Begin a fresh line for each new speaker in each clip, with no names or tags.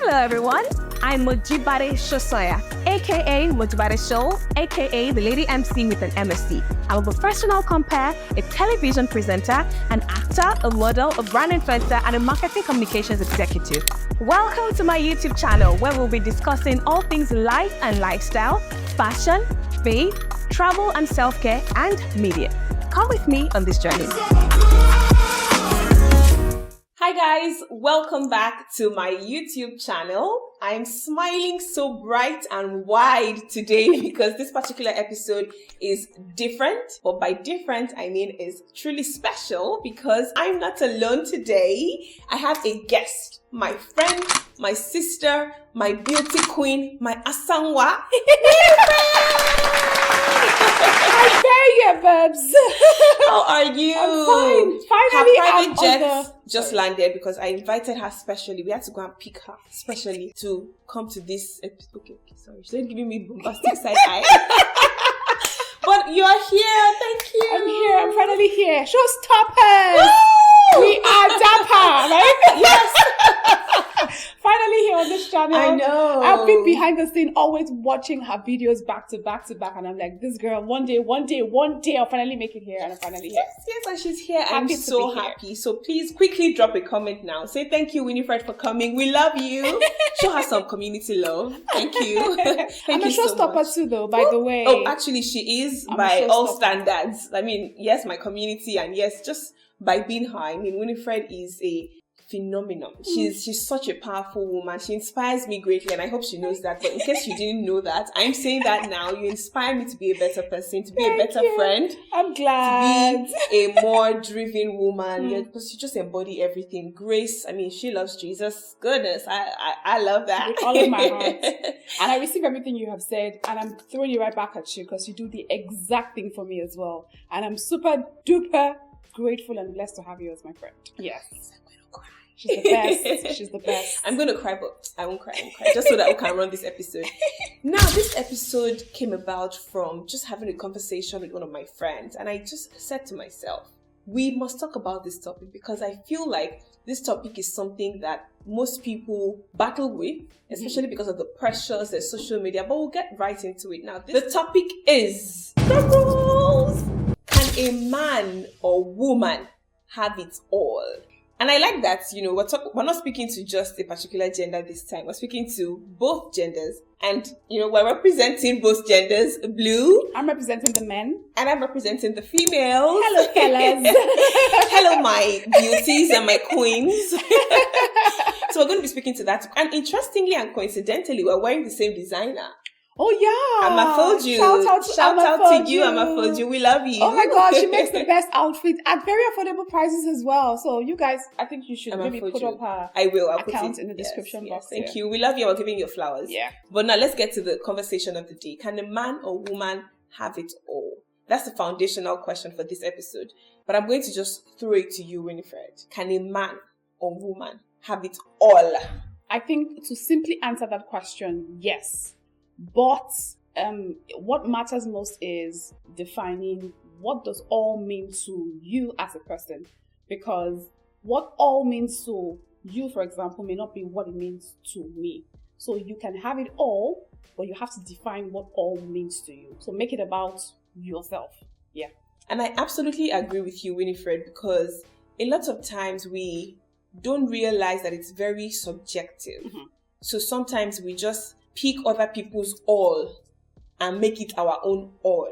Hello everyone, I'm Mojibare Shosoya, aka Mojibare Show, aka the lady MC with an MSc. I'm a professional compere, a television presenter, an actor, a model, a brand influencer, and a marketing communications executive. Welcome to my YouTube channel where we'll be discussing all things life and lifestyle, fashion, faith, travel and self-care, and media. Come with me on this journey. Hi guys, welcome back to my YouTube channel. I'm smiling so bright and wide today because this particular episode is different. But by different, I mean is truly special because I'm not alone today. I have a guest, my friend, my sister, my beauty queen, my Asangwa.
I dare you, babes.
How are you?
I'm fine. Finally,
her private jet just landed because I invited her specially. We had to go and pick her specially to come to this episode. Okay, sorry. She's not giving me bombastic side eye. But you're here. Thank you.
I'm here. I'm finally here. Showstoppers. We are dapper, right?
Yes.
Finally here on this channel.
I know.
I've been behind the scene, always watching her videos back to back to back, and I'm like, this girl, one day, I'll finally make it here, and I'm finally here.
Yes, and she's here. I'm so happy. So please quickly drop a comment now. Say thank you, Winifred, for coming. We love you. Show her some community love. Thank you.
I'm a showstopper too, though, by the way.
Oh, actually, she is by all standards. I mean, yes, my community, and yes, just by being her. I mean, Winifred is a phenomenon. She's such a powerful woman. She inspires me greatly, and I hope she knows that. But in case you didn't know that, I'm saying that now. You inspire me to be a better person, to be a better friend.
I'm glad.
To be a more driven woman. Because you just embody everything. Grace, I mean, she loves Jesus. Goodness, I love that.
With all of my heart. And I receive everything you have said, and I'm throwing it right back at you because you do the exact thing for me as well. And I'm super duper grateful and blessed to have you as my friend. Yes. She's the best. She's the best.
I'm going to cry, but I won't cry. Just so that we can run this episode. Now, this episode came about from just having a conversation with one of my friends. And I just said to myself, we must talk about this topic because I feel like this topic is something that most people battle with, especially because of the pressures, the social media. But we'll get right into it now. The topic is the rules. Can a man or woman have it all? And I like that, we're not speaking to just a particular gender this time. We're speaking to both genders. And, we're representing both genders. Blue.
I'm representing the men.
And I'm representing the females.
Hello, fellas.
Hello, my beauties and my queens. So we're going to be speaking to that. And interestingly and coincidentally, we're wearing the same designer.
Oh, yeah.
Amafoju. Shout out to you, Amafoju. We love you.
Oh, my God. She makes the best outfit at very affordable prices as well. So, you guys, I think you should maybe put up her account in the description box.
Thank you. We love you. We're giving you flowers.
Yeah.
But now let's get to the conversation of the day. Can a man or woman have it all? That's the foundational question for this episode. But I'm going to just throw it to you, Winifred. Can a man or woman have it all?
I think to simply answer that question, yes. But what matters most is defining what does all mean to you as a person. Because what all means to you, for example, may not be what it means to me. So you can have it all, but you have to define what all means to you. So make it about yourself. Yeah.
And I absolutely agree with you, Winifred, because a lot of times we don't realize that it's very subjective. Mm-hmm. So sometimes we just pick other people's all and make it our own all.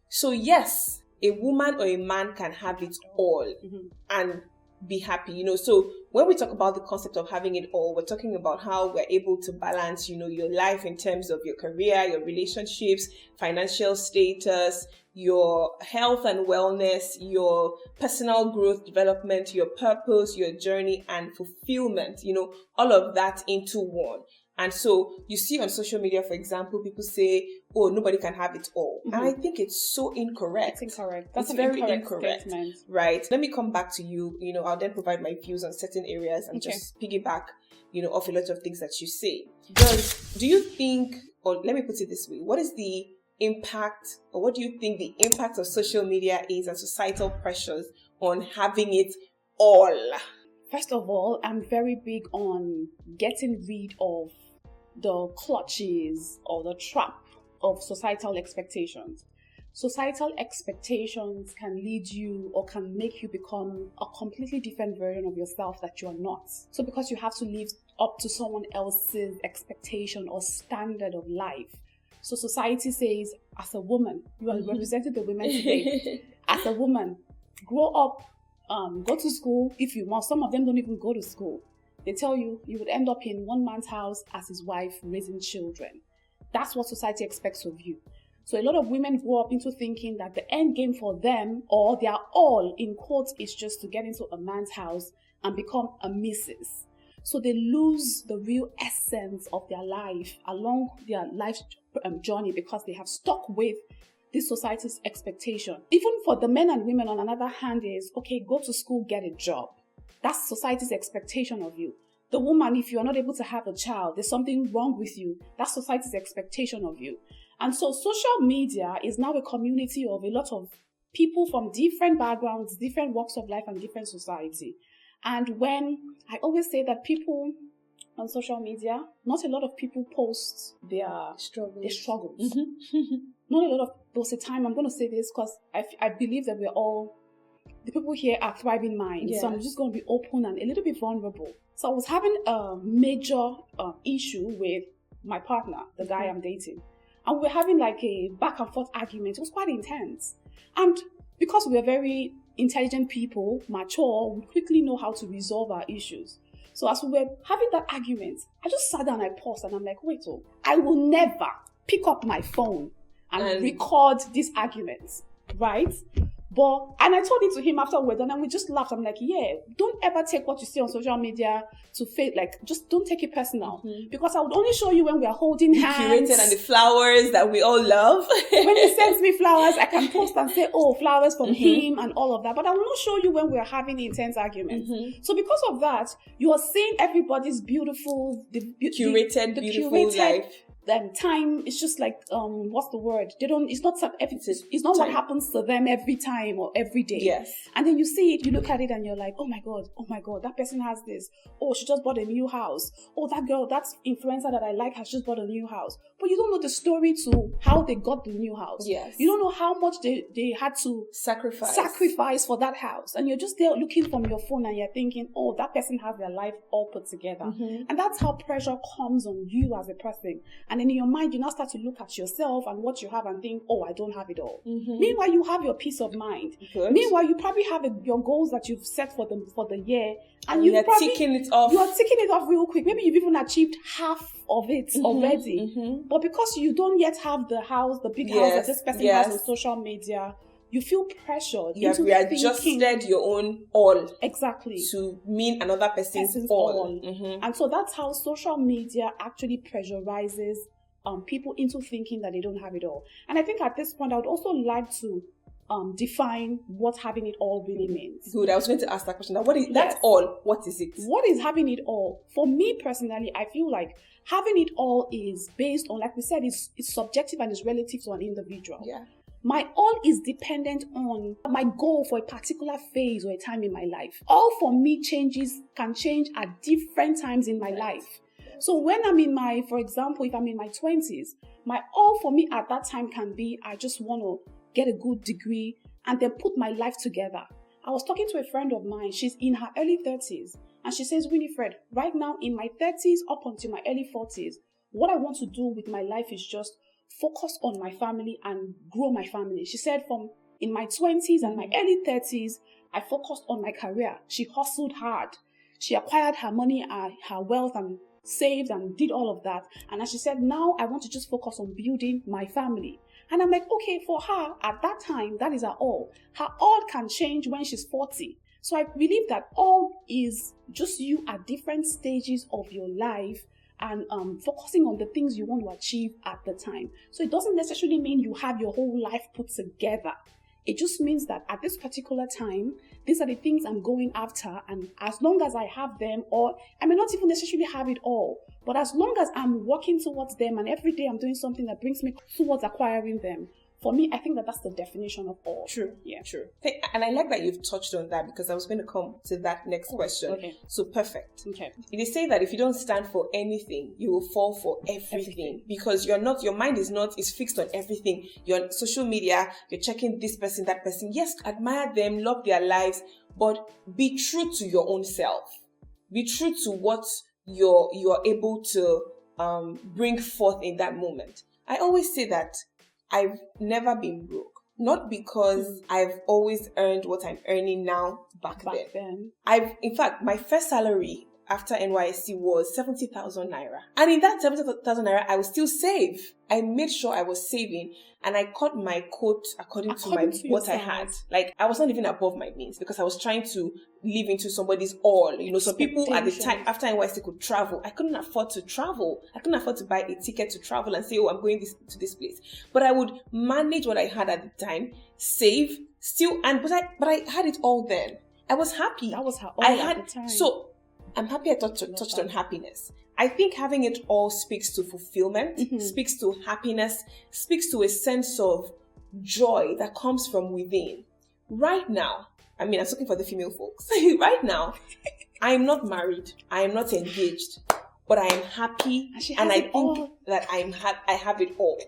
So yes, a woman or a man can have it all and be happy, So when we talk about the concept of having it all, we're talking about how we're able to balance, your life in terms of your career, your relationships, financial status, your health and wellness, your personal growth, development, your purpose, your journey and fulfillment, all of that into one. And so you see on social media, for example, people say, oh, nobody can have it all. Mm-hmm. And I think it's so incorrect.
It's incorrect.
That's very incorrect. Statement. Right. Let me come back to you. I'll then provide my views on certain areas and just piggyback, off a lot of things that you say. Do you think, or let me put it this way, what is the impact, or what do you think the impact of social media is and societal pressures on having it all?
First of all, I'm very big on getting rid of the clutches or the trap of societal expectations. Societal expectations can lead you or can make you become a completely different version of yourself that you are not. So because you have to live up to someone else's expectation or standard of life. So society says, as a woman, you are representing the women today. As a woman, grow up, go to school if you must. Some of them don't even go to school. They tell you would end up in one man's house as his wife raising children. That's what society expects of you. So a lot of women grow up into thinking that the end game for them, or their all, in quotes, is just to get into a man's house and become a missus. So they lose the real essence of their life along their life journey because they have stuck with this society's expectation. Even for the men and women, on another hand, is, okay, go to school, get a job. That's society's expectation of you. The woman, if you're not able to have a child, there's something wrong with you. That's society's expectation of you. And so social media is now a community of a lot of people from different backgrounds, different walks of life, and different society. And when I always say that people on social media, not a lot of people post their struggles. Mm-hmm. Not a lot of, there was a time, I'm going to say this because I believe that we're all, the people here are thriving minds. Yes. So I'm just going to be open and a little bit vulnerable. So I was having a major issue with my partner, the guy I'm dating. And we were having like a back and forth argument. It was quite intense. And because we are very intelligent people, mature, we quickly know how to resolve our issues. So as we were having that argument, I just sat down and I paused and I'm like, wait, I will never pick up my phone and record these arguments, right? And I told it to him after we're done and we just laughed. I'm like, yeah, don't ever take what you see on social media to feel like, just don't take it personal. Mm-hmm. Because I would only show you when we are holding hands. Curated
and the flowers that we all love.
When he sends me flowers, I can post and say, oh, flowers from him and all of that. But I will not show you when we are having intense arguments. Mm-hmm. So because of that, you are seeing everybody's beautiful,
curated life.
Time, it's just like what's the word? It's not what happens to them every time or every day.
Yes.
And then you see it, you look at it and you're like, oh my god, that person has this. Oh, she just bought a new house. Oh, that girl, that influencer that I like has just bought a new house. But you don't know the story to how they got the new house.
Yes.
You don't know how much they had to sacrifice for that house. And you're just there looking from your phone and you're thinking, oh, that person has their life all put together. Mm-hmm. And that's how pressure comes on you as a person. And then in your mind, you now start to look at yourself and what you have and think, oh, I don't have it all. Mm-hmm. Meanwhile, you have your peace of mind. Good. Meanwhile, you probably have your goals that you've set for the year. And
you're ticking it off.
You are ticking it off real quick. Maybe you've even achieved half of it already. Mm-hmm. But because you don't yet have the house, the big house that this person has on social media, you feel pressured.
You have readjusted your own all.
Exactly.
To mean another person's all.
Mm-hmm. And so that's how social media actually pressurizes people into thinking that they don't have it all. And I think at this point, I would also like to define what having it all really means.
Good. I was going to ask that question. Now, that's all. What is it?
What is having it all? For me personally, I feel like having it all is based on, like we said, it's subjective and it's relative to an individual.
Yeah.
My all is dependent on my goal for a particular phase or a time in my life. All for me can change at different times in my life. So when for example, if I'm in my 20s, my all for me at that time can be, I just want to get a good degree and then put my life together. I was talking to a friend of mine, she's in her early 30s, and she says, Winifred, right now in my 30s up until my early 40s, what I want to do with my life is just focus on my family and grow my family. She said from in my 20s and my early 30s, I focused on my career. She hustled hard. She acquired her money, her wealth, and saved and did all of that. And as she said, now I want to just focus on building my family. And I'm like, okay, for her at that time, that is her all. Her all can change when she's 40. So I believe that all is just you at different stages of your life and focusing on the things you want to achieve at the time. So it doesn't necessarily mean you have your whole life put together. It just means that at this particular time, these are the things I'm going after. And as long as I have them, or I may not even necessarily have it all, but as long as I'm working towards them and every day I'm doing something that brings me towards acquiring them, for me, I think that's the definition of all.
True.
Yeah.
True. And I like that you've touched on that, because I was going to come to that next question.
Okay.
So perfect.
Okay.
They say that if you don't stand for anything, you will fall for everything. Because your mind is fixed on everything. You're on social media, you're checking this person, that person. Yes, admire them, love their lives, but be true to your own self. Be true to what you're able to bring forth in that moment. I always say that I've never been broke. Not because I've always earned what I'm earning now back then. In fact, my first salary after NYSC was 70,000 naira. And in that 70,000 naira, I would still save. I made sure I was saving, and I cut my coat according to what I had. Like, I was not living above my means because I was trying to live into somebody's all. Some people at the time after NYSC could travel. I couldn't afford to travel. I couldn't afford to buy a ticket to travel and say, oh, I'm going to this place. But I would manage what I had at the time, save, still, but I had it all then. I was happy.
That was how at the time.
So I'm happy I touched on happiness. I think having it all speaks to fulfillment, speaks to happiness, speaks to a sense of joy that comes from within. Right now, I'm talking for the female folks. Right now, I am not married. I am not engaged, but I am happy, and I think that I have it all.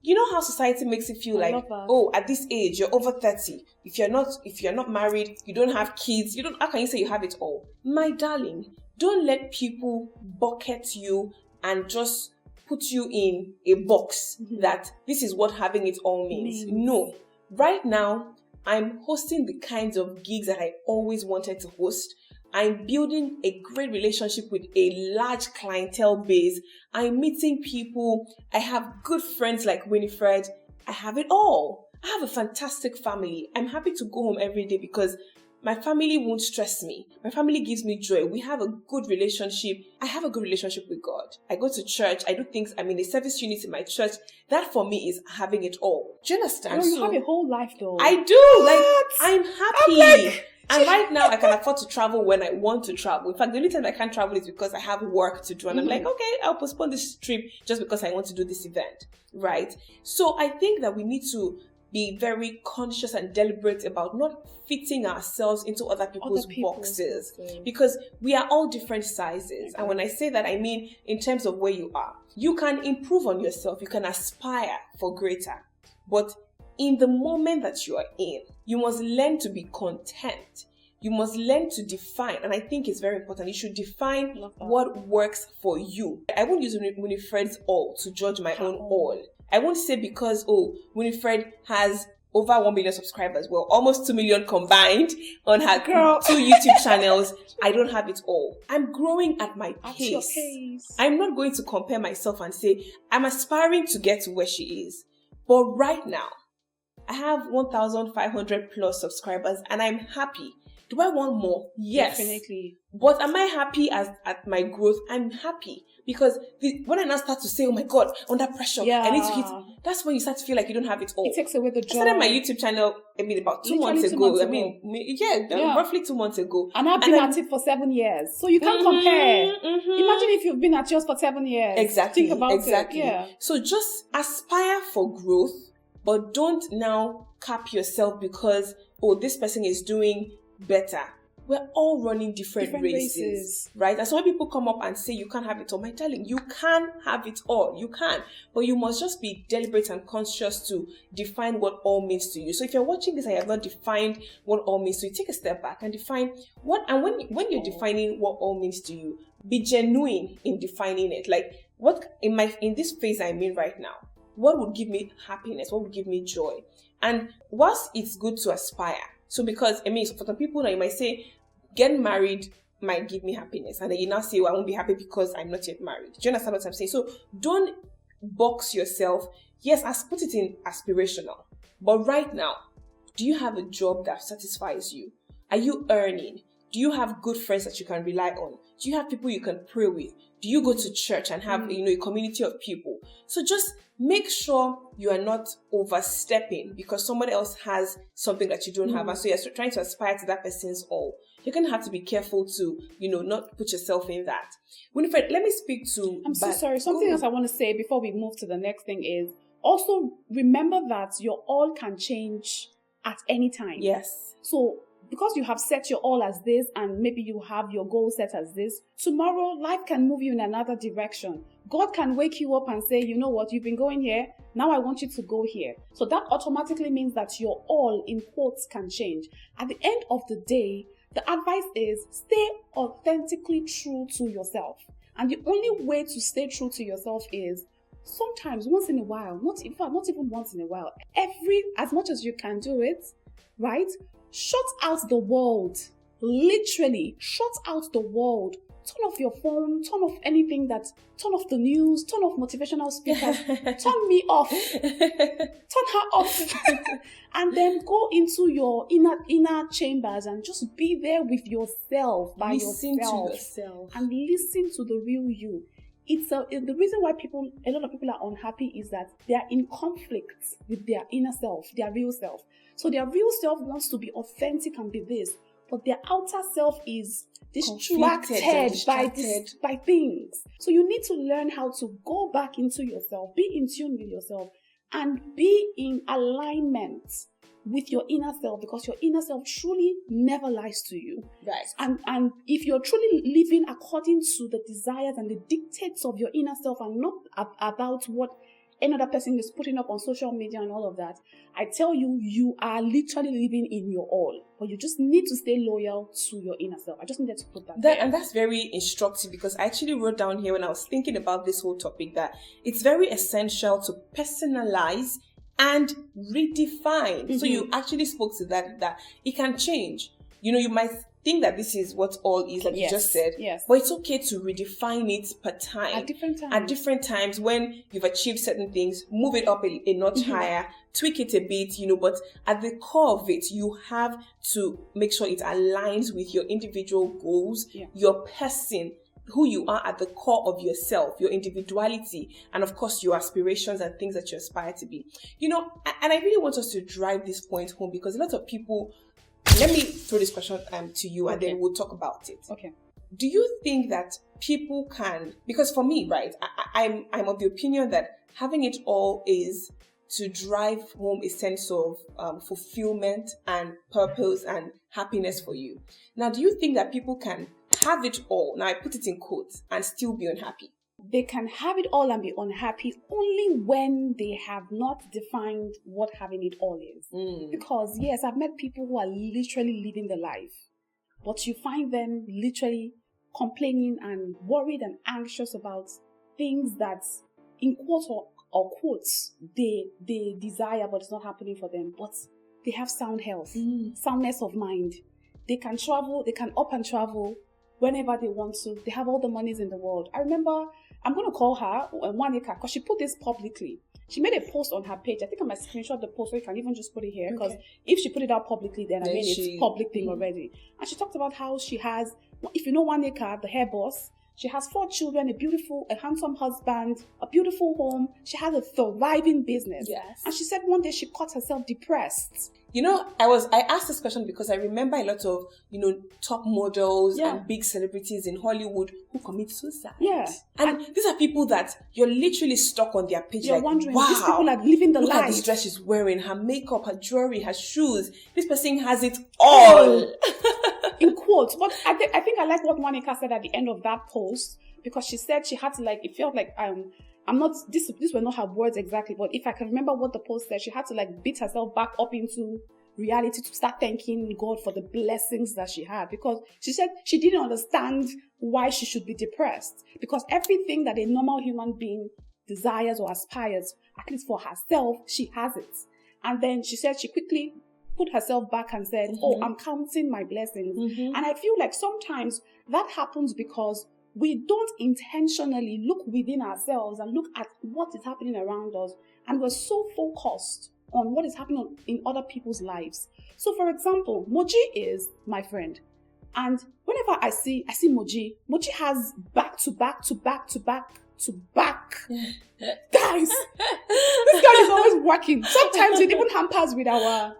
You know how society makes it feel like, oh, at this age, you're over 30. If you're not married, you don't have kids, how can you say you have it all? My darling, don't let people bucket you and just put you in a box that this is what having it all means. No. Right now, I'm hosting the kinds of gigs that I always wanted to host. I'm building a great relationship with a large clientele base. I'm meeting people. I have good friends like Winifred. I have it all. I have a fantastic family. I'm happy to go home every day because my family won't stress me. My family gives me joy. We have a good relationship. I have a good relationship with God. I go to church. I do things. I'm in a service unit in my church. That for me is having it all. Do you understand?
You have a whole life though.
I do. I'm happy. And right now, I can afford to travel when I want to travel. In fact, the only time I can't travel is because I have work to do. And I'm like, okay, I'll postpone this trip just because I want to do this event, right? So I think that we need to be very conscious and deliberate about not fitting ourselves into other people's boxes. Because we are all different sizes. And when I say that, I mean in terms of where you are. You can improve on yourself. You can aspire for greater. But in the moment that you are in, you must learn to be content. You must learn to define, and I think it's very important. You should define what works for you. I won't use Winifred's all to judge my own all. I won't say because, Winifred has over 1 million subscribers, well, almost 2 million combined on her 2 YouTube channels. I don't have it all. I'm growing at my pace.
Your pace.
I'm not going to compare myself and say, I'm aspiring to get to where she is. But right now, I have 1,500 plus subscribers and I'm happy. Do I want more? Yes.
Definitely.
But am I happy at my growth? I'm happy. Because when I now start to say, oh my God, under pressure, I need to hit, that's when you start to feel like you don't have it all.
It takes away the joy.
I started my YouTube channel, about 2 months ago. Roughly 2 months ago.
And I've been at it for 7 years. So you can't compare. Imagine if you've been at yours for 7 years.
Exactly.
Think about it. Yeah.
So just aspire for growth, but don't now cap yourself because, this person is doing better. We're all running different races, right? And so when people come up and say you can't have it all, my darling, you can have it all. You can. But you must just be deliberate and conscious to define what all means to you. So if you're watching this and you have not defined what all means to you, take a step back and define what, and when you're defining what all means to you, be genuine in defining it. Like, what in this phase I'm in right now, what would give me happiness? What would give me joy? And whilst it's good to aspire, so because, for some people now, you might say, getting married might give me happiness. And then you now say, I won't be happy because I'm not yet married. Do you understand what I'm saying? So don't box yourself. Yes, put it in aspirational. But right now, do you have a job that satisfies you? Are you earning? Do you have good friends that you can rely on? Do you have people you can pray with? Do you go to church and have, a community of people? So just make sure you are not overstepping because somebody else has something that you don't have. And so you're trying to aspire to that person's all. You're going to have to be careful to, not put yourself in that. Winifred, let me speak to...
I'm so sorry. Something else I want to say before we move to the next thing is, also remember that your all can change at any time.
Yes.
So because you have set your all as this, and maybe you have your goal set as this, tomorrow life can move you in another direction. God can wake you up and say, you know what, you've been going here, now I want you to go here. So that automatically means that your all, in quotes, can change. At the end of the day, the advice is stay authentically true to yourself. And the only way to stay true to yourself is sometimes, once in a while, not even once in a while, as much as you can do it, right? Shut out the world. Literally, shut out the world. Turn off your phone, turn off turn off the news, turn off motivational speakers, turn me off, turn her off, and then go into your inner chambers and just be there with yourself,
listen to yourself,
and listen to the real you. The reason why a lot of people are unhappy is that they are in conflict with their inner self, their real self. So their real self wants to be authentic and be this, but their outer self is distracted by things. So you need to learn how to go back into yourself, be in tune with yourself, and be in alignment with your inner self, because your inner self truly never lies to you.
Right.
And if you're truly living according to the desires and the dictates of your inner self and not about what another person is putting up on social media and all of that, I tell you, you are literally living in your all. But you just need to stay loyal to your inner self. I just needed to put that there.
And that's very instructive, because I actually wrote down here when I was thinking about this whole topic that it's very essential to personalize and redefine. Mm-hmm. So you actually spoke to that it can change. You know, you might think that this is what all is, like you just said.
Yes.
But it's okay to redefine it per time.
At
different times when you've achieved certain things, move it up a notch higher, tweak it a bit, but at the core of it, you have to make sure it aligns with your individual goals, your person, who you are at the core of yourself, your individuality, and of course your aspirations and things that you aspire to be. And I really want us to drive this point home, because a lot of people, let me throw this question to you, and then we'll talk about it.
Okay.
Do you think that people can, because for me, right, I'm of the opinion that having it all is to drive home a sense of fulfillment and purpose and happiness for you. Now, do you think that people can have it all, now I put it in quotes, and still be unhappy?
They can have it all and be unhappy only when they have not defined what having it all is. Because yes, I've met people who are literally living the life, but you find them literally complaining and worried and anxious about things that, in quotes or quotes, they desire, but it's not happening for them. But they have sound health, soundness of mind. They can travel, they can up and travel whenever they want to. They have all the monies in the world. I remember, I'm going to call her Wanika, because she put this publicly. She made a post on her page. I think I might screenshot the post, so you can even just put it here, because if she put it out publicly, then I mean it's public thing already. And she talked about how she has, if you know Wanika, the hair boss, she has 4 children, a handsome husband, a beautiful home. She has a thriving business.
Yes.
And she said one day she caught herself depressed.
I asked this question because I remember a lot of, top models and big celebrities in Hollywood who commit suicide.
Yeah.
And these are people that you're literally stuck on their page.
You're wondering, these people are living the life.
Look at this dress she's wearing, her makeup, her jewelry, her shoes. This person has it all.
In quotes. But I think I like what Monica said at the end of that post, because she said she had to, it felt like, I'm not, these were not her words exactly, but if I can remember what the post said, she had to beat herself back up into reality to start thanking God for the blessings that she had, because she said she didn't understand why she should be depressed, because everything that a normal human being desires or aspires, at least for herself, she has it. And then she said she quickly put herself back and said, I'm counting my blessings. And I feel like sometimes that happens because we don't intentionally look within ourselves and look at what is happening around us, and we're so focused on what is happening in other people's lives. So for example, Moji is my friend, and whenever I see Moji has back to back guys, this girl is always working. Sometimes it even hampers with our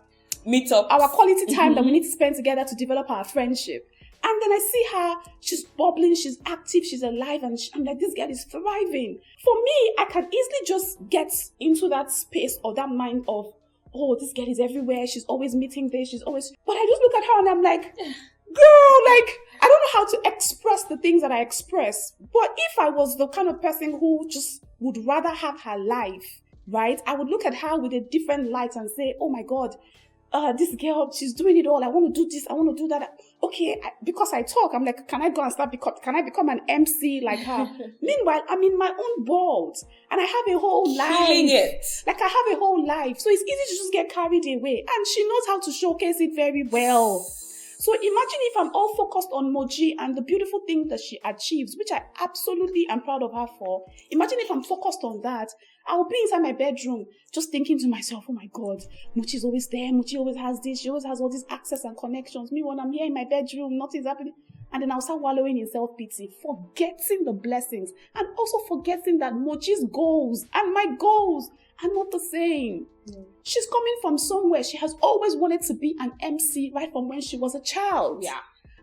meetup,
our quality time that we need to spend together to develop our friendship. And then I see her, she's bubbling, she's active, she's alive, and I'm like, this girl is thriving. For me, I can easily just get into that space or that mind of, oh, this girl is everywhere, she's always meeting this, but I just look at her and I'm like, girl, like, I don't know how to express the things that I express. But if I was the kind of person who just would rather have her life, right, I would look at her with a different light and say, oh my God, this girl, she's doing it all. I want to do this. I want to do that. Okay, because I talk, I'm like, can I go and can I become an MC like her? Meanwhile, I'm in my own world and I have a whole life.
Feeling it.
Like I have a whole life. So it's easy to just get carried away. And she knows how to showcase it very well. So imagine if I'm all focused on Moji and the beautiful thing that she achieves, which I absolutely am proud of her for. Imagine if I'm focused on that. I'll be inside my bedroom just thinking to myself, oh my God, Mochi's always there. Mochi always has this. She always has all these access and connections. Me, when I'm here in my bedroom, nothing's happening. And then I'll start wallowing in self-pity, forgetting the blessings and also forgetting that Mochi's goals and my goals are not the same. She's coming from somewhere. She has always wanted to be an MC right from when she was a child.
Yeah.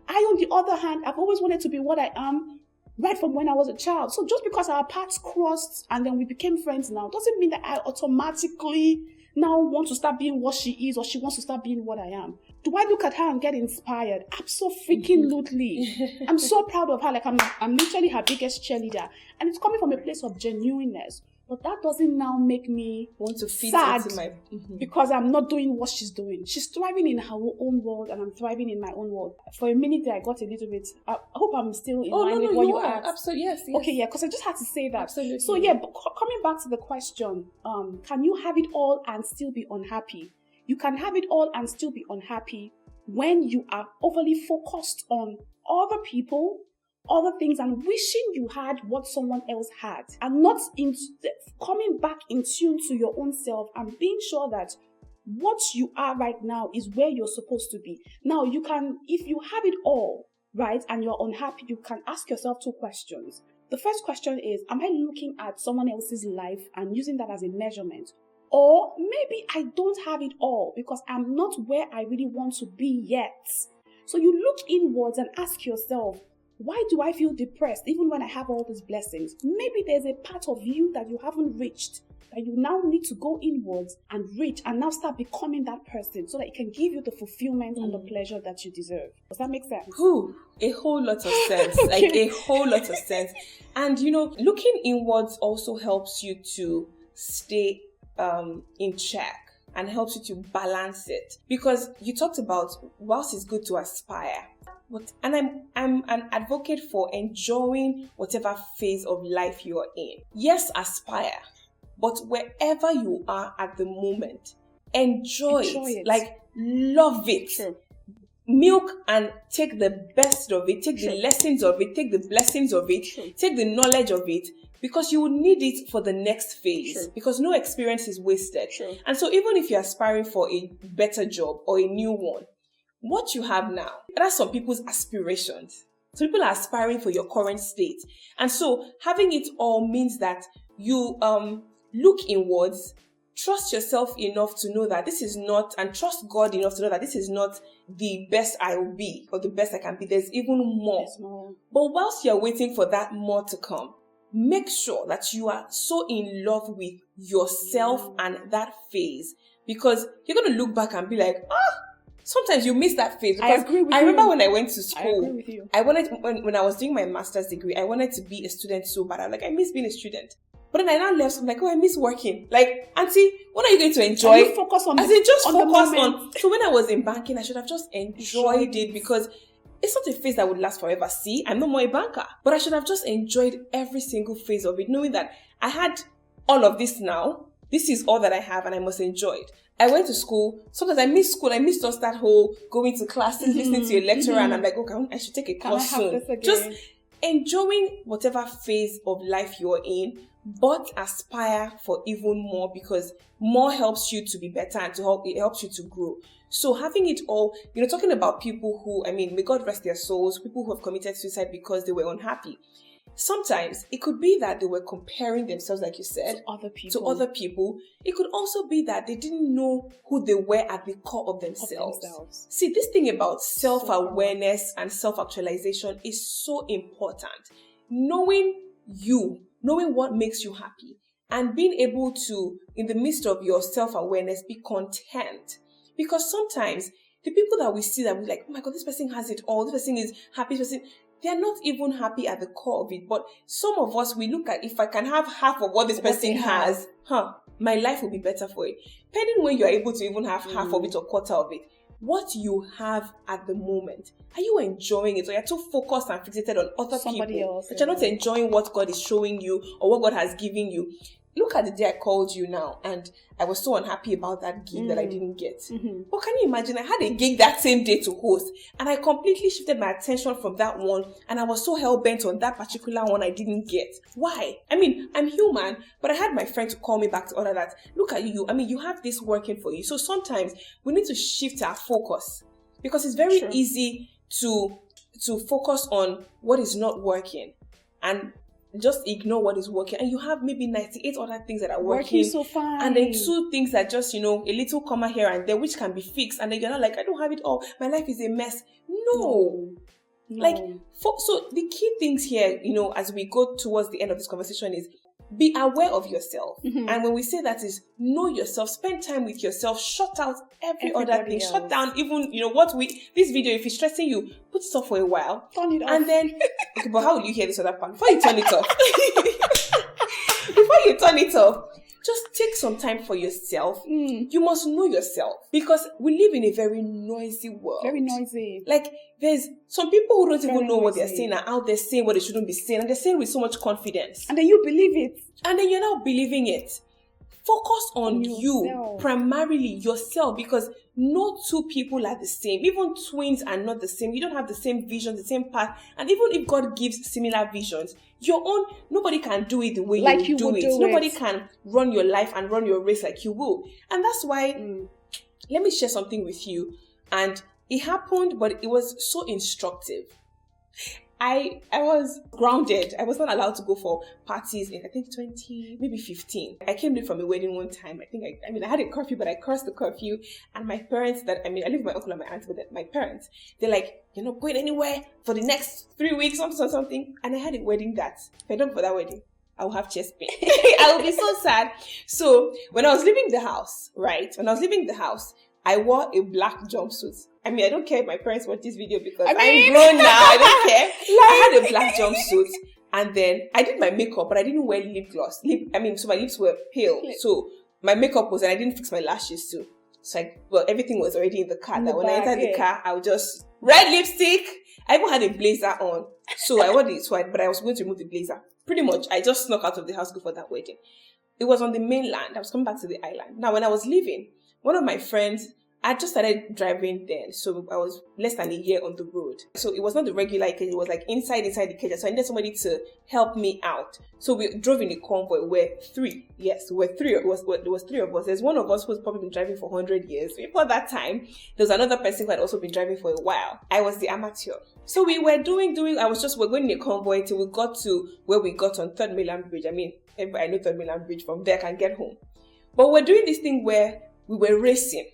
I, on the other hand, I've always wanted to be what I am right from when I was a child. So just because our paths crossed and then we became friends now, doesn't mean that I automatically now want to start being what she is or she wants to start being what I am. Do I look at her and get inspired? Absolutely. I'm so proud of her. Like I'm literally her biggest cheerleader. And it's coming from a place of genuineness. But that doesn't now make me
want to fit
sad
into my
because I'm not doing what she's doing. She's thriving in her own world and I'm thriving in my own world. For a minute there, I got a little bit. I hope I'm still in line with what you asked.
Absolutely, yes.
Okay, yeah, because I just had to say that.
Absolutely.
So yeah, but coming back to the question, can you have it all and still be unhappy? You can have it all and still be unhappy when you are overly focused on other people, other things, and wishing you had what someone else had, and not coming back in tune to your own self and being sure that what you are right now is where you're supposed to be. Now, you can, if you have it all, right, and you're unhappy, you can ask yourself two questions. The first question is, am I looking at someone else's life and using that as a measurement? Or maybe I don't have it all because I'm not where I really want to be yet. So you look inwards and ask yourself, why do I feel depressed even when I have all these blessings? Maybe there's a part of you that you haven't reached, that you now need to go inwards and reach and now start becoming that person so that it can give you the fulfillment and the pleasure that you deserve. Does that make sense?
A whole lot of sense.
Okay.
Like a whole lot of sense. And looking inwards also helps you to stay in check and helps you to balance it. Because you talked about whilst it's good to aspire, and I'm an advocate for enjoying whatever phase of life you're in. Yes, aspire, but wherever you are at the moment, enjoy it. Like, love it.
True.
Milk and take the best of it, take the lessons of it, take the blessings of it, take the knowledge of it, because you will need it for the next phase. Because no experience is wasted. And so even if you're aspiring for a better job or a new one, what you have now, that's some people's aspirations. So people are aspiring for your current state. And so having it all means that you look inwards, trust yourself enough to know that this is not, and trust God enough to know that this is not the best I will be or the best I can be. There's even more. But whilst you're waiting for that more to come, make sure that you are so in love with yourself and that phase, because you're going to look back and be like, sometimes you miss that phase.
I agree with you.
I remember when I went to school,
I agree with you.
I wanted, when I was doing my master's degree, I wanted to be a student so bad. I'm like, I miss being a student. But then I now left, I'm like, I miss working. Like, auntie, what are you going to enjoy?
And you focus on
As in, just focus on. So when I was in banking, I should have just enjoyed it, because it's not a phase that would last forever. See, I'm no more a banker. But I should have just enjoyed every single phase of it, knowing that I had all of this now. This is all that I have and I must enjoy it. I went to school. Sometimes I miss school. I miss just that whole going to classes, listening to a lecturer, and I'm like, okay, I should take a course soon. Just enjoying whatever phase of life you're in, but aspire for even more, because more helps you to be better and it helps you to grow. So having it all, talking about people who, may God rest their souls, people who have committed suicide because they were unhappy. sometimes it could be that they were comparing themselves, like you said, to other people. It could also be that they didn't know who they were at the core of themselves. See, this thing about self-awareness and self-actualization is so important. Knowing what makes you happy, and being able to, in the midst of your self-awareness, be content. Because sometimes the people that we see that we're like, oh my God, this person has it all, this person is happy, this person, they're not even happy at the core of it. But some of us, we look at, if I can have half of what this person has, my life will be better for it. Depending when you're able to even have half of it or quarter of it, what you have at the moment, are you enjoying it? Or you're too focused and fixated on other people that you're not enjoying what God is showing you or what God has given you. Look at the day I called you now, and I was so unhappy about that gig that I didn't get. But can you imagine? I had a gig that same day to host, and I completely shifted my attention from that one, and I was so hell-bent on that particular one I didn't get. Why? I mean, I'm human, but I had my friend to call me back to order that, look at you. I mean, you have this working for you. So sometimes we need to shift our focus, because it's very easy to focus on what is not working and just ignore what is working, and you have maybe 98 other things that are working
so fine,
and then 2 things that just, a little comma here and there which can be fixed, and then you're not like, I don't have it all, my life is a mess. No. Like, so the key things here, as we go towards the end of this conversation, is be aware of yourself. And when we say that is know yourself, spend time with yourself, shut out every other thing, shut down even, this video, if it's stressing you, put it off for a while.
Turn it off.
And then, okay, but how will you hear this other part? Before you turn it off, just take some time for yourself. You must know yourself, because we live in a very noisy world.
Very noisy.
Like, there's some people who don't even know what they're saying, are out there saying what they shouldn't be saying, and they're saying with so much confidence.
And then you believe it.
And then you're now believing it. Focus on you, primarily yourself, because no 2 people are the same. Even twins are not the same. You don't have the same vision, the same path. And even if God gives similar visions, your own, nobody can do it the way you do it. Nobody can run your life and run your race like you will. And that's why, let me share something with you. And it happened, but it was so instructive. I was grounded. I was not allowed to go for parties in, I think, 2015. I came in from a wedding one time. I had a curfew, but I crossed the curfew. And my parents I live with my uncle and my aunt, but my parents, they're like, you're not going anywhere for the next 3 weeks, something. And I had a wedding that, if I don't go for that wedding, I will have chest pain. I will be so sad. So when I was leaving the house, I wore a black jumpsuit. I don't care if my parents watch this video, because I'm grown now. I don't care. I had a black jumpsuit, and then I did my makeup, but I didn't wear lip gloss. So my lips were pale. So my makeup and I didn't fix my lashes too. So everything was already in the car. When I entered the car, I would just red lipstick. I even had a blazer on. So I wore this white, but I was going to remove the blazer. Pretty much, I just snuck out of the house before that wedding. It was on the mainland. I was coming back to the island. Now, when I was leaving, one of my friends, I just started driving then, so I was less than a year on the road. So it was not the regular cage, it was like inside the cage. So I needed somebody to help me out. So we drove in a convoy. We're 3. Yes, there was 3 of us. There's one of us who's probably been driving for 100 years. Before that time, there was another person who had also been driving for a while. I was the amateur. So we were we're going in a convoy till we got to where we got on 3rd Mainland Bridge. Everybody know 3rd Mainland Bridge. From there I can get home. But we're doing this thing where we were racing.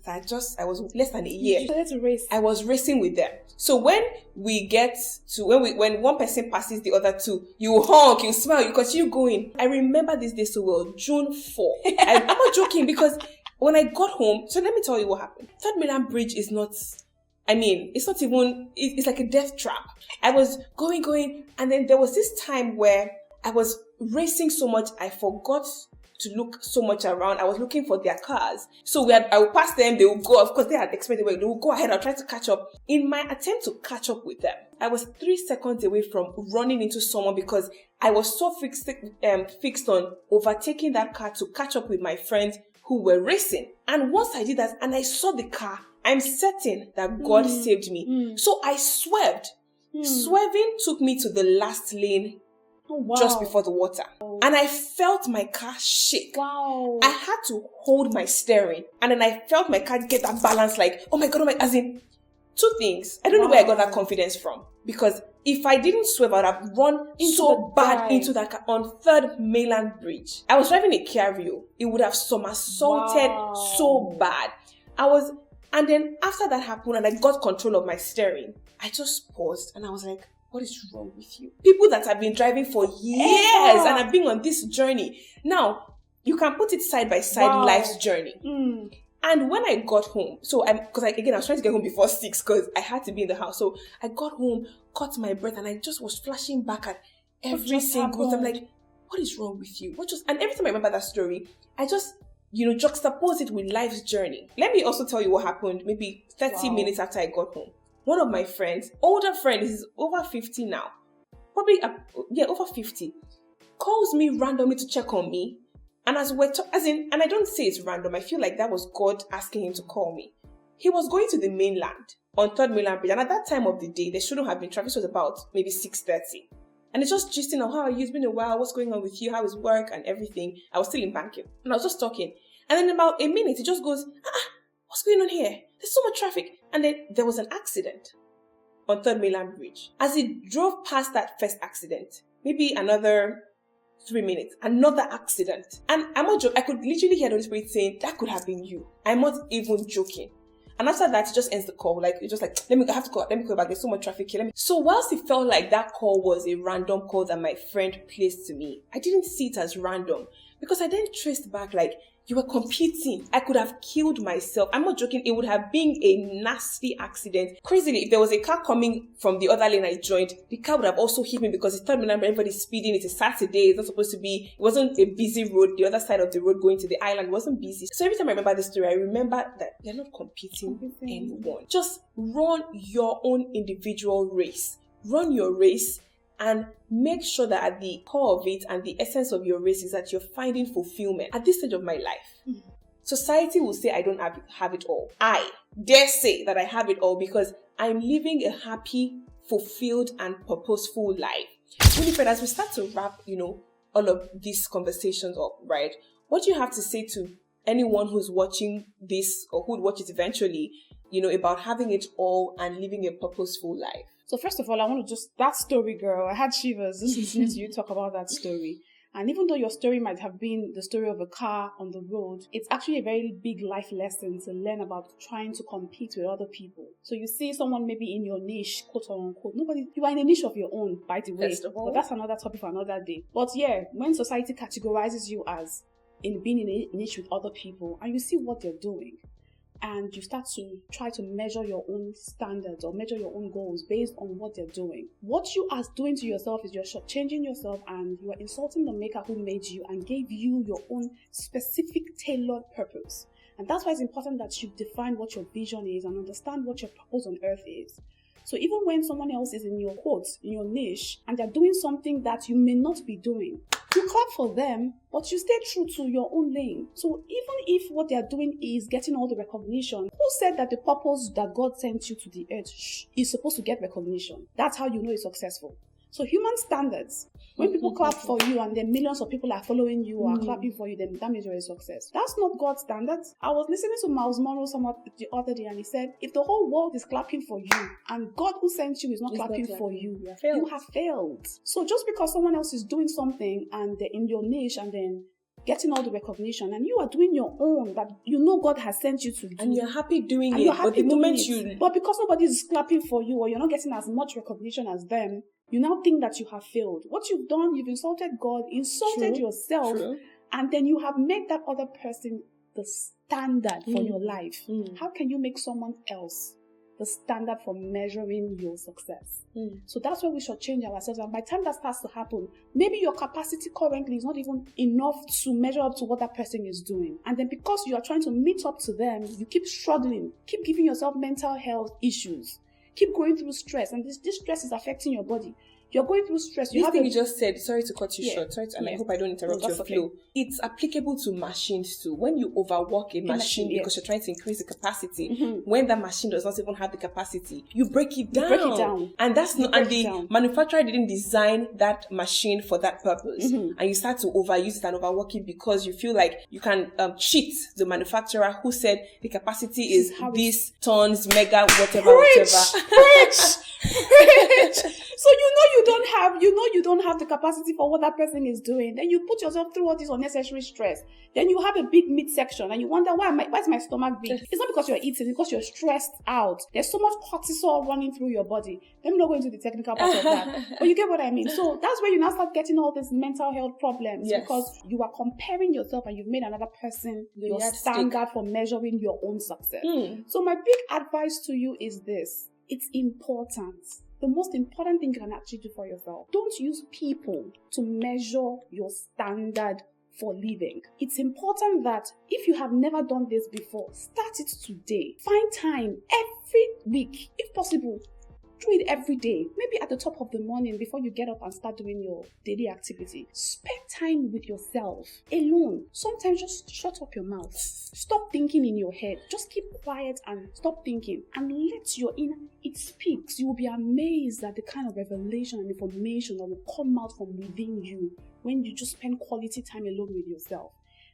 I was less than a year.
You started to race.
I was racing with them. So when one person passes the other 2, you honk, you smile, you continue going. I remember this day so well, June 4. I'm not joking, because when I got home, so let me tell you what happened. 3rd Mainland Bridge is not, it's not even, it's like a death trap. I was going, and then there was this time where I was racing so much, I forgot to look so much around. I was looking for their cars. So I would pass them, they would go, of course they had expected, they would go ahead, I'll try to catch up. In my attempt to catch up with them, I was 3 seconds away from running into someone, because I was so fixed on overtaking that car to catch up with my friends who were racing. And once I did that and I saw the car, I'm certain that God saved me. So I swerved. Swerving took me to the last lane. Just before the water. And I felt my car shake.
Wow.
I had to hold my steering. And then I felt my car get that balance, like, oh my God, as in, 2 things. I don't know where I got that confidence from. Because if I didn't swerve, I would have run so bad into that car on 3rd Mainland Bridge. I was driving a Carrio. It would have somersaulted so bad. And then after that happened and I got control of my steering, I just paused and I was like, what is wrong with you? People that have been driving for years and have been on this journey. Now, you can put it side by side, life's journey. And when I got home, I was trying to get home before 6 because I had to be in the house. So I got home, caught my breath, and I just was flashing back at every single thing. I'm like, what is wrong with you? And every time I remember that story, I just, juxtapose it with life's journey. Let me also tell you what happened maybe 30 minutes after I got home. One of my friends, older friend, he's over 50 now, probably, over 50, calls me randomly to check on me. And and I don't say it's random, I feel like that was God asking him to call me. He was going to the mainland, on 3rd Mainland Bridge, and at that time of the day, there shouldn't have been traffic. It was about maybe 6:30. And it's just gisting on, how are you? It's been a while, what's going on with you? How is work and everything? I was still in banking, and I was just talking. And then about a minute, he just goes, what's going on here? There's so much traffic. And then there was an accident on 3rd Mainland Bridge. As he drove past that first accident, maybe another 3 minutes, another accident. And I'm not joking. I could literally hear the Holy Spirit saying, that could have been you. I'm not even joking. And after that, he just ends the call. Like, it's just like, I have to call. Let me call back. There's so much traffic here. So whilst it felt like that call was a random call that my friend placed to me, I didn't see it as random because I then traced back like, you were competing. I could have killed myself. I'm not joking. It would have been a nasty accident. Crazily, if there was a car coming from the other lane I joined, the car would have also hit me because it's 3rd Mainland, everybody's speeding. It's a Saturday. It's not supposed to be, it wasn't a busy road. The other side of the road going to the island wasn't busy. So every time I remember this story, I remember that you're not competing with anyone. Just run your own individual race. Run your race. And make sure that at the core of it and the essence of your race is that you're finding fulfillment. At this stage of my life, society will say I don't have it all. I dare say that I have it all because I'm living a happy, fulfilled, and purposeful life. Winifred, as we start to wrap, all of these conversations up, right? What do you have to say to anyone who's watching this or who would watch it eventually, about having it all and living a purposeful life?
So first of all, I want to that story, girl, I had shivers just listening to you talk about that story. And even though your story might have been the story of a car on the road, it's actually a very big life lesson to learn about trying to compete with other people. So you see someone maybe in your niche, quote unquote, you are in a niche of your own, by the way. But that's another topic for another day. But yeah, when society categorizes you as in being in a niche with other people and you see what they're doing, and you start to try to measure your own standards or measure your own goals based on what they're doing. What you are doing to yourself is you're shortchanging yourself and you are insulting the maker who made you and gave you your own specific tailored purpose. And that's why it's important that you define what your vision is and understand what your purpose on earth is. So even when someone else is in your quotes, in your niche, and they're doing something that you may not be doing, you clap for them, but you stay true to your own lane. So even if what they're doing is getting all the recognition, who said that the purpose that God sent you to the earth is supposed to get recognition? That's how you know it's successful. So human standards, when people clap for you and then millions of people are following you or are clapping for you, then that means you're a success. That's not God's standards. I was listening to Miles Monroe the other day and he said, if the whole world is clapping for you and God who sent you is not clapping for you, you have failed. So just because someone else is doing something and they're in your niche and then getting all the recognition and you are doing your own that God has sent you to do.
And you're happy doing it. But the moment
But because nobody is clapping for you or you're not getting as much recognition as them, you now think that you have failed. What you've done, you've insulted God, insulted yourself, and then you have made that other person the standard for your life. How can you make someone else the standard for measuring your success? So that's where we should change ourselves. And by the time that starts to happen, maybe your capacity currently is not even enough to measure up to what that person is doing. And then because you are trying to meet up to them, you keep struggling, keep giving yourself mental health issues, keep going through stress. And this stress is affecting your body. You're going through stress.
This thing you just said, sorry to cut you short, and I hope I don't interrupt your flow. It's applicable to machines too. When you overwork a machine because you're trying to increase the capacity, when that machine does not even have the capacity, you break it down. And that's not, and the manufacturer didn't design that machine for that purpose. And you start to overuse it and overwork it because you feel like you can cheat the manufacturer who said the capacity is this tons, mega, whatever.
Preach! So you don't have the capacity for what that person is doing. Then you put yourself through all this unnecessary stress. Then you have a big midsection and you wonder why is my stomach big? It's not because you're eating, it's because you're stressed out. There's so much cortisol running through your body. Let me not go into the technical part of that. But you get what I mean. So that's where you now start getting all these mental health problems, because you are comparing yourself and you've made another person your standard for measuring your own success. So my big advice to you is this. It's important. The most important thing you can actually do for yourself. Don't use people to measure your standard for living. It's important that if you have never done this before, start it today. Find time every week, if possible. Do it every day, maybe at the top of the morning before you get up and start doing your daily activity. Spend time with yourself alone. Sometimes just shut up your mouth. Stop thinking in your head. Just keep quiet and stop thinking and let your inner, it speaks. You will be amazed at the kind of revelation and information that will come out from within you when you just spend quality time alone with yourself.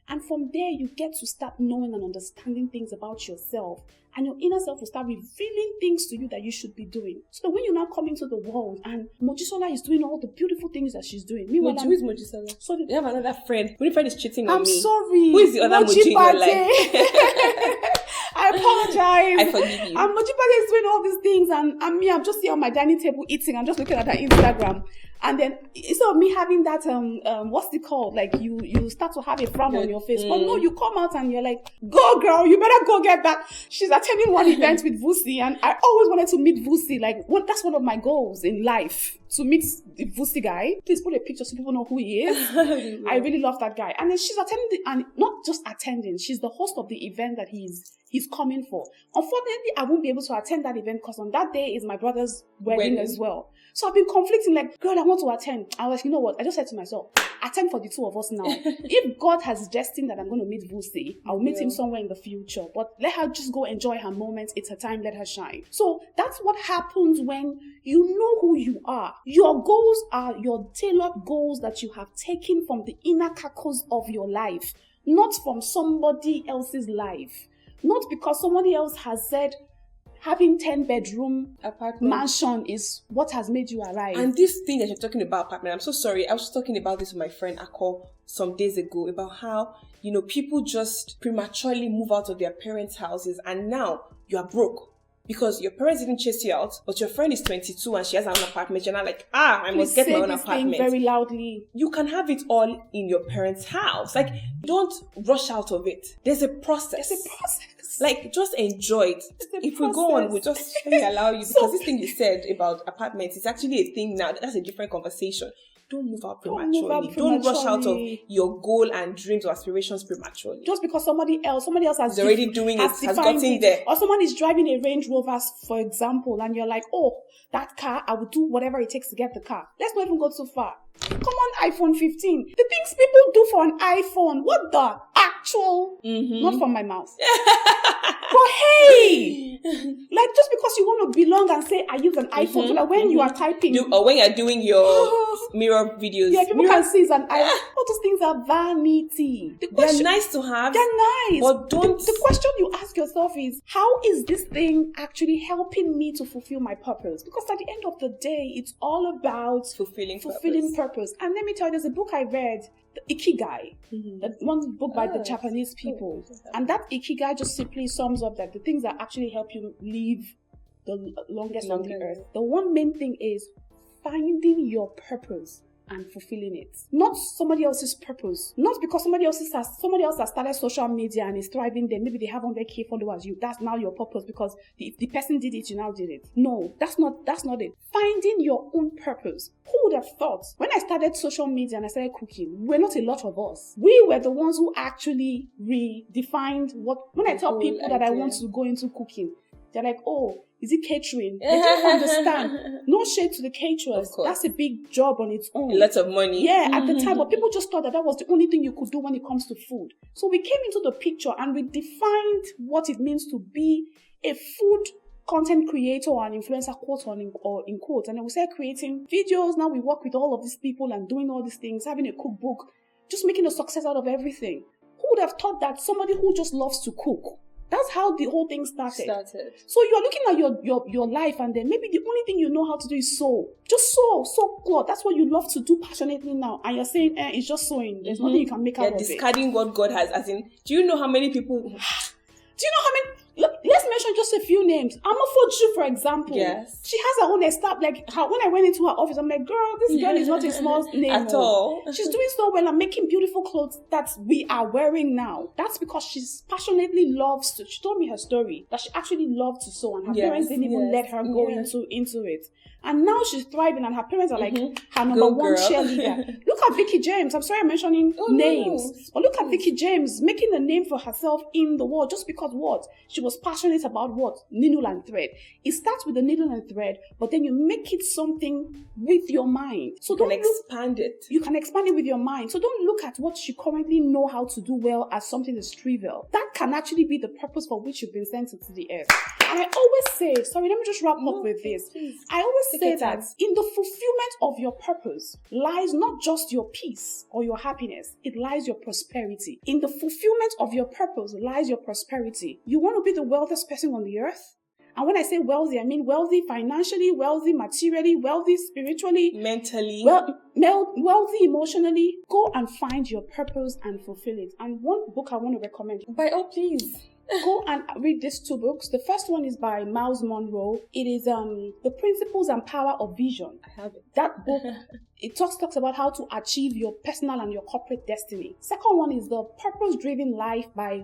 And from there, you get to start knowing and understanding things about yourself. And your inner self will start revealing things to you that you should be doing. So that when you now come into the world and Mojisola is doing all the beautiful things that she's doing. Meanwhile,
who is Mojisola? So you have another friend. Winifred is cheating on me.
I'm sorry.
Who is the other Moji in your life?
I apologize.
I forgive you.
And Mojipade is doing all these things and me, I'm just here on my dining table eating. I'm just looking at her Instagram. And then instead of me having that, what's it called? Like you start to have a frown on your face. But no, you come out and you're like, go girl, you better go get that. She's attending one event with Vusi and I always wanted to meet Vusi. Like that's one of my goals in life, to meet the Vusi guy. Please put a picture so people know who he is. I really love that guy. And then she's attending, and not just attending, she's the host of the event that he's coming for. Unfortunately, I won't be able to attend that event because on that day is my brother's wedding as well. So I've been conflicting, like, girl, I want to attend. I was like, you know what? I just said to myself, attend for the two of us now. If God has destined that I'm going to meet Vusi, I'll meet him somewhere in the future. But let her just go enjoy her moment. It's her time. Let her shine. So that's what happens when you know who you are. Your goals are your tailored goals that you have taken from the inner carcass of your life, not from somebody else's life. Not because somebody else has said, having 10-bedroom apartment mansion is what has made you arrive.
And this thing that you're talking about, apartment, I'm so sorry. I was talking about this with my friend Akko some days ago about how, people just prematurely move out of their parents' houses and now you are broke. Because your parents didn't chase you out, but your friend is 22 and she has an own apartment. You're not like, I must get my own apartment.
Thing very loudly.
You can have it all in your parents' house. Like, don't rush out of it. There's a process. Like, just enjoy it. If we go on, we'll just allow you. Because this thing you said about apartments is actually a thing now. That's a different conversation. Don't move out prematurely. Don't rush out of your goal and dreams or aspirations prematurely.
Just because somebody else has
already doing it, has gotten there.
Or someone is driving a Range Rover, for example, and you're like, oh, that car, I will do whatever it takes to get the car. Let's not even go too far. Come on, iPhone 15. The things people do for an iPhone. What the actual? Not from my mouth. But hey, like just because you want to belong and say I use an iPhone, so that when you are typing,
or when you're doing your mirror videos,
people can see it's an iPhone. All those things are vanity.
They're nice to have.
They're nice,
but don't.
The question you ask yourself is, how is this thing actually helping me to fulfill my purpose? Because at the end of the day, it's all about fulfilling purpose. And let me tell you, there's a book I read, the Ikigai, that one book by the Japanese people. And that Ikigai just simply sums up that the things that actually help you live the longest on the earth. The one main thing is finding your purpose and fulfilling it. Not somebody else's purpose. Not because somebody else has started social media and is thriving there. Maybe they have 100k followers. That's now your purpose because if the person did it, you now did it. No, that's not it. Finding your own purpose. Who would have thought? When I started social media and I started cooking, we're not a lot of us. We were the ones who actually redefined when I tell people that I want to go into cooking, they're like, oh, is it catering? They don't understand. No shade to the caterers. That's a big job on its own.
A lot of money.
Yeah, at the time. But people just thought that was the only thing you could do when it comes to food. So we came into the picture and we defined what it means to be a food content creator or an influencer, quote or in quotes. And then we started creating videos. Now we work with all of these people and doing all these things, having a cookbook, just making a success out of everything. Who would have thought that somebody who just loves to cook That's how the whole thing started. So you're looking at your life, and then maybe the only thing you know how to do is sew. Just sew cloth. That's what you love to do passionately now. And you're saying, it's just sewing. There's nothing you can make out of it.
You're discarding what God has. As in, do you know how many people...
Do you know how many... Look, let's mention just a few names. Amafoju, for example.
Yes.
She has her own established. Like, when I went into her office, I'm like, girl, this girl is not a small name.
At all.
She's doing so well and making beautiful clothes that we are wearing now. That's because she's passionately loves to... She told me her story, that she actually loved to sew, and her parents didn't even let her go into it. And now she's thriving, and her parents are like her number one cheerleader. Look at Vicky James. I'm sorry I'm mentioning names. But look at Vicky James making a name for herself in the world just because what? She was passionate about what? Needle and thread. It starts with the needle and thread, but then you make it something with your mind. So
you can expand it.
You can expand it with your mind. So don't look at what you currently know how to do well as something that's trivial. That can actually be the purpose for which you've been sent into the earth. And I always say, sorry, let me just wrap up with this.
Please.
I always say that in the fulfillment of your purpose lies not just your peace or your happiness, it lies your prosperity. In the fulfillment of your purpose lies your prosperity. You want to be the wealthiest person on the earth? And when I say wealthy, I mean wealthy financially, wealthy materially, wealthy spiritually,
mentally,
wealthy emotionally. Go and find your purpose and fulfill it. And one book I want to recommend.
By all, please.
Go and read these two books. The first one is by Miles Monroe. It is The Principles and Power of Vision.
I have it.
That book, it talks about how to achieve your personal and your corporate destiny. Second one is The Purpose-Driven Life by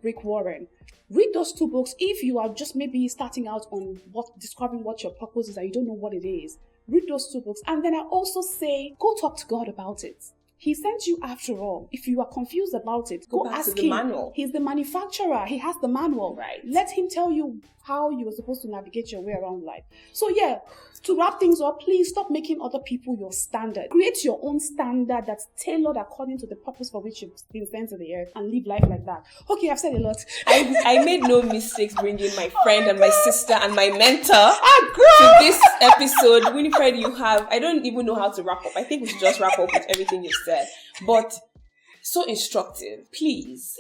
Rick Warren.
Read those two books if you are just maybe starting out on discovering what your purpose is and you don't know what it is. Read those two books. And then I also say, go talk to God about it. He sent you after all. If you are confused about it, go
back
ask
to the
him.
manual.
He's the manufacturer. He has the manual.
Right.
Let him tell you how you are supposed to navigate your way around life. So yeah, to wrap things up, please stop making other people your standard. Create your own standard that's tailored according to the purpose for which you've been sent to the earth, and live life like that. Okay, I've said a lot.
I made no mistakes bringing my friend and my sister and my mentor to this episode. Winifred, I don't even know how to wrap up. I think we should just wrap up with everything you've said. But so instructive. Please.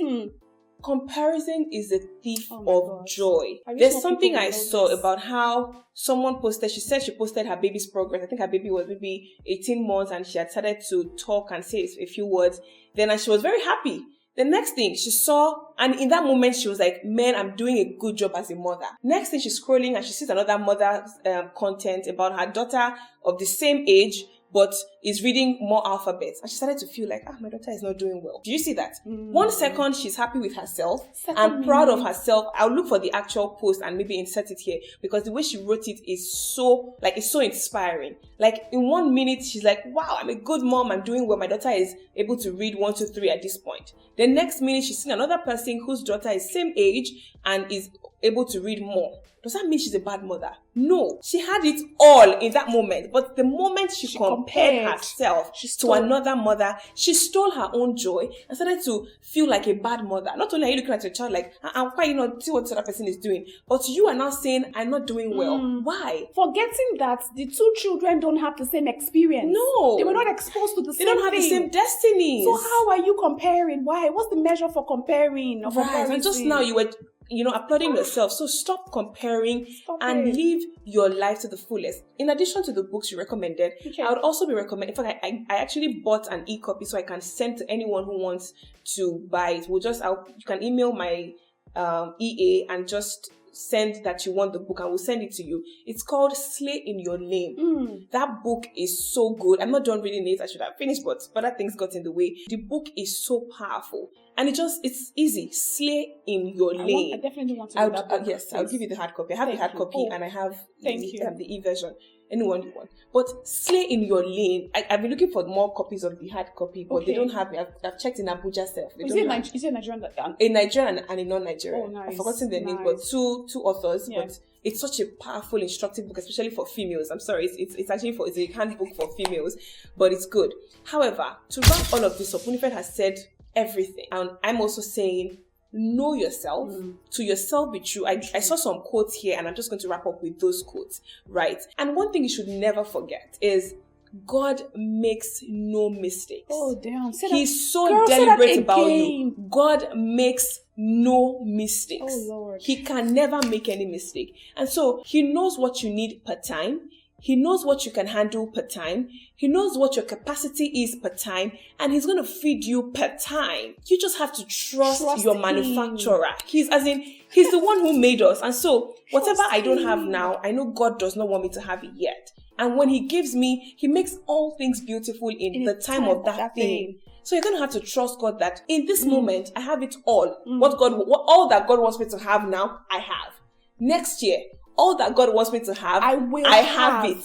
Comparison is a thief of joy. There's something I saw about how someone posted, she said she posted her baby's progress. I think her baby was maybe 18 months and she had started to talk and say a few words. Then she was very happy. The next thing she saw, and in that moment she was like, man, I'm doing a good job as a mother. Next thing she's scrolling and she sees another mother's content about her daughter of the same age, but is reading more alphabets. And she started to feel like, my daughter is not doing well. Do you see that? 1 second, she's happy with herself and proud of herself. I'll look for the actual post and maybe insert it here, because the way she wrote it is so, it's so inspiring. Like in 1 minute, she's like, wow, I'm a good mom. I'm doing well. My daughter is able to read 1, 2, 3 at this point. The next minute, she's seeing another person whose daughter is same age and is able to read more. Does that mean she's a bad mother? No. She had it all in that moment. But the moment she compared herself to another mother, she stole her own joy and started to feel like a bad mother. Not only are you looking at your child like, why see what the other person is doing, but you are now saying, I'm not doing well. Why?
Forgetting that the two children don't have the same experience.
No.
They were not exposed to the same thing.
They don't have the same destinies.
So how are you comparing? Why? What's the measure for comparing?
Right. And just now you were applauding yourself. So stop comparing and live your life to the fullest. In addition to the books you recommended, I would also be recommending. In fact, I actually bought an e-copy so I can send to anyone who wants to buy it. You can email my EA and just send that you want the book and we'll send it to you. It's called Slay in Your Lane. That book is so good. I'm not done reading it. I should have finished, but other things got in the way. The book is so powerful. And it's easy. Slay in your lane.
I definitely want to read that book.
Yes, I'll give you the hard copy. I have the hard copy and I have the e-version. Anyone you want. But Slay in Your Lane. I've been looking for more copies of the hard copy, but they don't have it. I've checked in Abuja self.
Is it Nigerian?
A Nigerian and a non-Nigerian.
Oh, nice.
I've forgotten the name, but two authors. Yeah. But it's such a powerful, instructive book, especially for females. I'm sorry, it's actually it's a handbook for females, but it's good. However, to wrap all of this up, Winifred has said everything. And I'm also saying, know yourself. To yourself be true. I saw some quotes here and I'm just going to wrap up with those quotes, right? And one thing you should never forget is God makes no mistakes.
Oh, damn.
He's so deliberate about you. God makes no mistakes.
Oh, Lord.
He can never make any mistake. And so he knows what you need per time. He knows what you can handle per time. He knows what your capacity is per time. And he's going to feed you per time. You just have to trust your manufacturer. He's the one who made us. And so whatever I don't have now, I know God does not want me to have it yet. And when he gives me, he makes all things beautiful in the time of that thing. So you're going to have to trust God that in this moment, I have it all. All that God wants me to have now, I have. Next year, all that God wants me to have, I have it.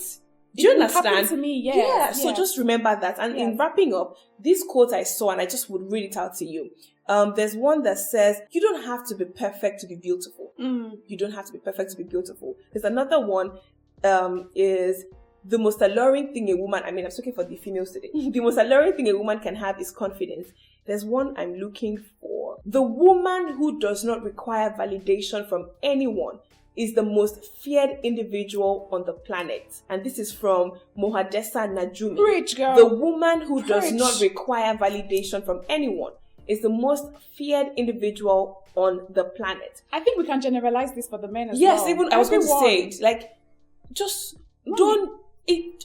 Do you understand?
To me, yes.
Yeah. So just remember that. And in wrapping up, this quote I saw, and I just would read it out to you. There's one that says, you don't have to be perfect to be beautiful. You don't have to be perfect to be beautiful. There's another one, is the most alluring thing a woman, I'm speaking for the females today. The most alluring thing a woman can have is confidence. There's one I'm looking for. The woman who does not require validation from anyone is the most feared individual on the planet. And this is from Mohadessa Najumi.
Preach, girl.
The woman who does not require validation from anyone is the most feared individual on the planet.
I think we can generalize this for the men as well.
Yes, even I was going to say it. Like, just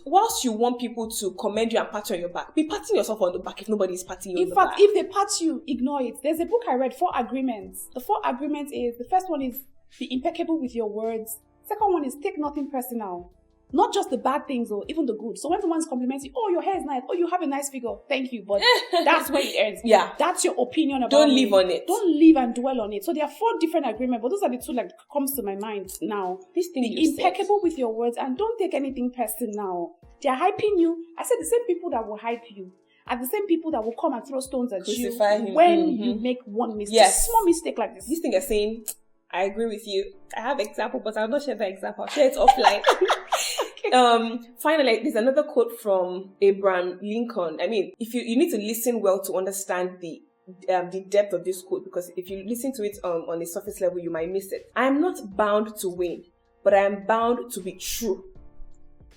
whilst you want people to commend you and pat you on your back, be patting yourself on the back if nobody is patting you on the back.
In fact, if they pat you, ignore it. There's a book I read, 4 Agreements. The 4 agreements is, the first one is, be impeccable with your words. Second one is, take nothing personal. Not just the bad things or even the good. So when someone's complimenting you, oh, your hair is nice. Oh, you have a nice figure. Thank you. But that's where it ends.
Yeah.
That's your opinion about
Don't
me.
live on it.
Don't live and dwell on it. So there are 4 different agreements, but those are the 2 that comes to my mind now.
This thing
Be impeccable with your words and don't take anything personal. They are hyping you. I said the same people that will hype you are the same people that will come and throw stones at
Crucify
you
him.
when you make one mistake.
Yes.
Small mistake like this.
This thing is saying, I agree with you. I have example, but I'll not share the example. I'll share it offline. Finally, there's another quote from Abraham Lincoln. If you need to listen well to understand the depth of this quote, because if you listen to it on a surface level, you might miss it. I am not bound to win, but I am bound to be true.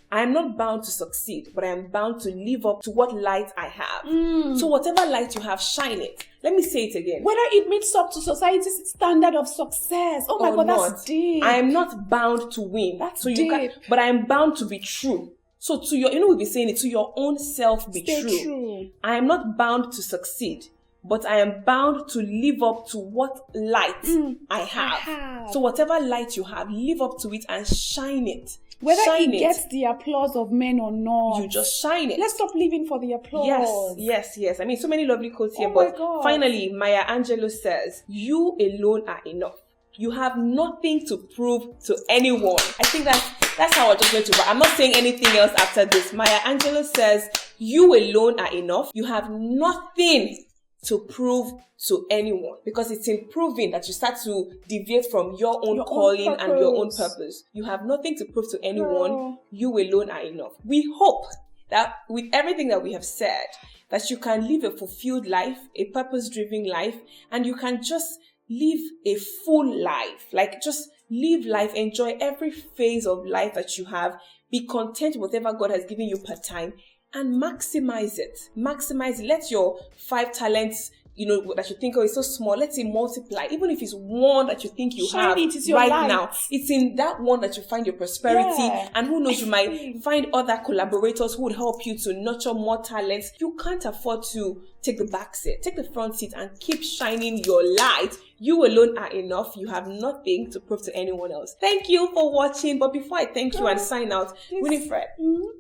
I am not bound to succeed, but I am bound to live up to what light I have. So whatever light you have, shine it. Let me say it again.
Whether it meets up to society's standard of success. Oh my God, that's deep.
I am not bound to win.
That's deep.
But I am bound to be true. So to your, we've been saying it, to your own self be true. I am not bound to succeed, but I am bound to live up to what light I have. So whatever light you have, live up to it and shine it.
Whether it gets the applause of men or not,
you just shine it.
Let's stop living for the applause.
Yes. So many lovely quotes here. But finally, Maya Angelou says, you alone are enough. You have nothing to prove to anyone. I think that's how I'm just going to write. I'm not saying anything else after this. Maya Angelou says, you alone are enough. You have nothing to prove to anyone, because it's in proving that you start to deviate from your own calling and your own purpose. You have nothing to prove to anyone. You alone are enough. We hope that with everything that we have said, that you can live a fulfilled life, a purpose-driven life, and you can just live a full life. Like, just live life, enjoy every phase of life that you have, be content with whatever God has given you per time, and maximize it. Let your 5 talents, that you think, it's so small, let it multiply. Even if it's one that you think you have right now, it's in that one that you find your prosperity. Yeah. And who knows, you might find other collaborators who would help you to nurture more talents. You can't afford to take the back seat. Take the front seat and keep shining your light. You alone are enough. You have nothing to prove to anyone else. Thank you for watching. But before I thank you and sign out, Winifred,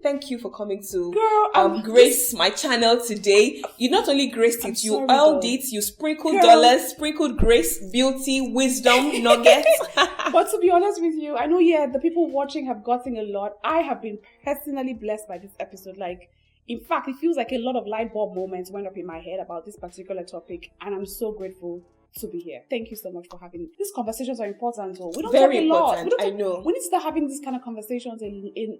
thank you for coming to grace my channel today. You not only graced it, you oiled it, you sprinkled dollars, sprinkled grace, beauty, wisdom, nuggets.
But to be honest with you, I know, the people watching have gotten a lot. I have been personally blessed by this episode. In fact, it feels like a lot of light bulb moments went up in my head about this particular topic, and I'm so grateful. to be here. Thank you so much for having these conversations. Are important. So we don't
Very
talk a lot.
important. I know.
We need to start having these kind of conversations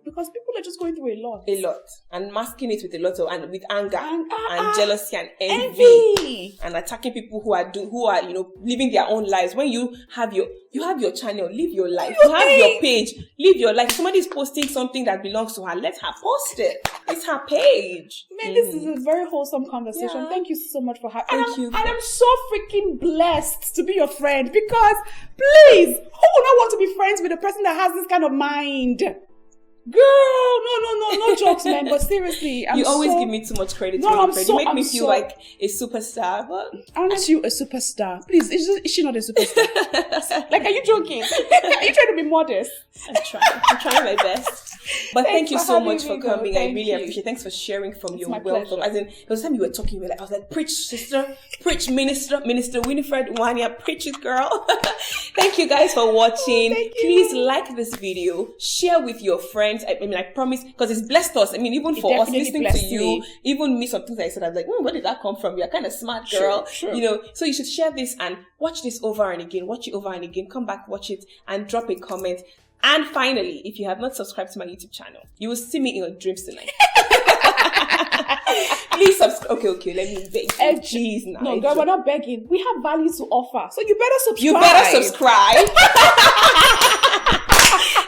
because people are just going through a lot.
A lot. And masking it with a lot of, and with anger and jealousy and envy and attacking people who are living their own lives. When you have your channel, live your life. You have your page, live your life. Somebody's posting something that belongs to her, let her post it. It's her page.
Man, this is a very wholesome conversation.
Yeah.
Thank you so much for having.
Thank you.
And I'm so freaking blessed to be your friend because, please, who would not want to be friends with a person that has this kind of mind? Girl, no jokes, man. But seriously,
you always give me too much credit. You make me feel like a superstar. But
aren't you a superstar? Please, is she not a superstar? Like, are you joking? Are you trying to be modest?
I'm trying my best. But thank you so much for coming. I really appreciate it. Thanks for sharing from your wealth. As in, there was time you were talking, I was like, preach, sister, preach, minister Winifred Wanya, preach it, girl. Thank you guys for watching. Please like this video, share with your friends. I promise, because it's blessed us. Even for us listening to you, even me, some things I said, I was like, where did that come from? You're kind of smart, girl. Sure. So you should share this and watch this over and again, come back, watch it, and drop a comment. And finally, if you have not subscribed to my YouTube channel, you will see me in your dreams tonight. Please subscribe. Okay, let me beg you. Jeez, now.
No, girl, we're not begging. We have value to offer. So you better subscribe.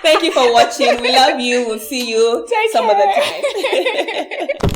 Thank you for watching. We love you. We'll see you some other time.